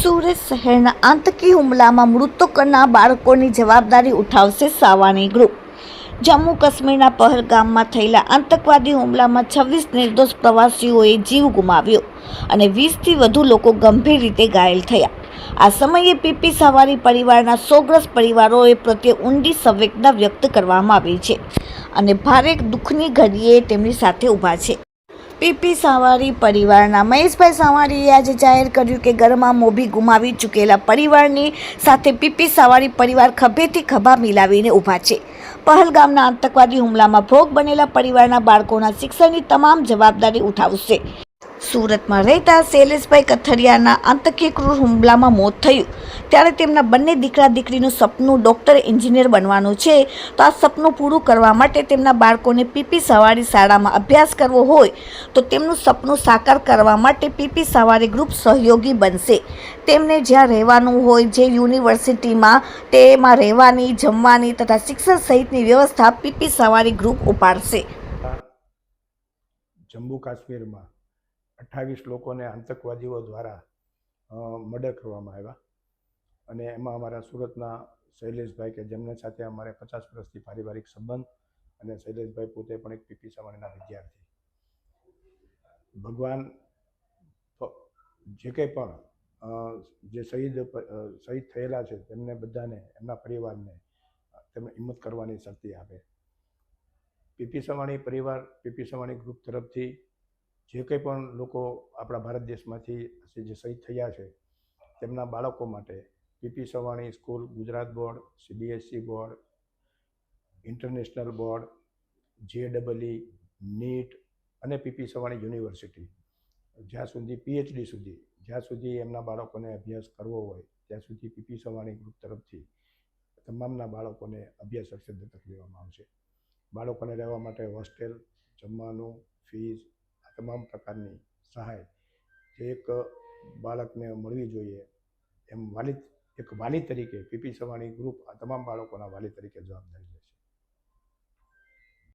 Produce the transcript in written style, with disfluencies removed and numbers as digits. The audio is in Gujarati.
સુરત શહેરના આતંકી હુમલામાં મૃત્યુ કરનાર બાળકોની જવાબદારી ઉઠાવશે સાવાની ગ્રુપ। જમ્મુ કાશ્મીરના પહલગામમાં થયેલા આતંકવાદી હુમલામાં 26 નિર્દોષ પ્રવાસીઓએ જીવ ગુમાવ્યો અને 20થી વધુ લોકો ગંભીર રીતે ઘાયલ થયા। આ સમયે પીપી સવારી પરિવારના સોગ્રસ્ત પરિવારોએ પ્રત્યે ઊંડી સંવેદના વ્યક્ત કરવામાં આવી છે અને ભારે દુઃખની ઘડીએ તેમની સાથે ઊભા છે। પીપી સવારી પરિવારના મહેશભાઈ સવારીએ આજે જાહેર કર્યું કે ઘરમાં મોભી ગુમાવી ચૂકેલા પરિવારની સાથે પીપી સવારી પરિવાર ખભેથી ખભા મિલાવીને ઊભા છે। પહલગામના આતંકવાદી હુમલામાં ભોગ બનેલા પરિવારના બાળકોના શિક્ષણની તમામ જવાબદારી ઉઠાવશે। સુરતમાં રહેતા શૈલેષભાઈ કથરિયાના આતંકી ક્રૂર હુમલામાં મોત થયું ત્યારે તેમના બંને દીકરા દીકરીનું સપનું ડૉક્ટર એન્જિનિયર બનવાનું છે, તો આ સપનું પૂરું કરવા માટે તેમના બાળકોને પીપી સવારી શાળામાં અભ્યાસ કરવો હોય તો તેમનું સપનું સાકાર કરવા માટે પીપી સવારી ગ્રુપ સહયોગી બનશે। તેમને જ્યાં રહેવાનું હોય, જે યુનિવર્સિટીમાં, તેમાં રહેવાની, જમવાની તથા શિક્ષણ સહિતની વ્યવસ્થા પીપી સવારી ગ્રુપ ઉપાડશે। જમ્મુ કાશ્મીરમાં 28 લોકોને આતંકવાદીઓ દ્વારા મર્ડર કરવામાં આવ્યા અને એમાં અમારા સુરતના શૈલેષભાઈ કે જેમની સાથે અમારે 50 વર્ષથી પારિવારિક સંબંધ અને શૈલેષભાઈ પોતે પણ એક પીપી સવાણીના વિદ્યાર્થી। ભગવાન જે કંઈ પણ જે શહીદ થયેલા છે તેમને બધાને, એમના પરિવારને તેમને હિંમત કરવાની શક્તિ આપે। પીપી સવાણી પરિવાર, પીપી સવાણી ગ્રુપ તરફથી જે કંઈ પણ લોકો આપણા ભારત દેશમાંથી જે શહીદ થયા છે તેમના બાળકો માટે PP Savani school, Gujarat board, CBSE board, international board, JEE, NEET અને પીપી સવાણી યુનિવર્સિટી, જ્યાં સુધી PhD સુધી, જ્યાં સુધી એમના બાળકોને અભ્યાસ કરવો હોય ત્યાં સુધી પીપી સવાણી ગ્રુપ તરફથી તમામના બાળકોને અભ્યાસ અર્થે દત્તક લેવામાં આવશે। બાળકોને રહેવા માટે હોસ્ટેલ, જમવાનું, ફીસ, આ તમામ પ્રકારની સહાય જે એક બાળકને મળવી જોઈએ એમ એક વાલી તરીકે પીપી સવાણી ગ્રુપ આ તમામ બાળકોના વાલી તરીકે જવાબદારી છે।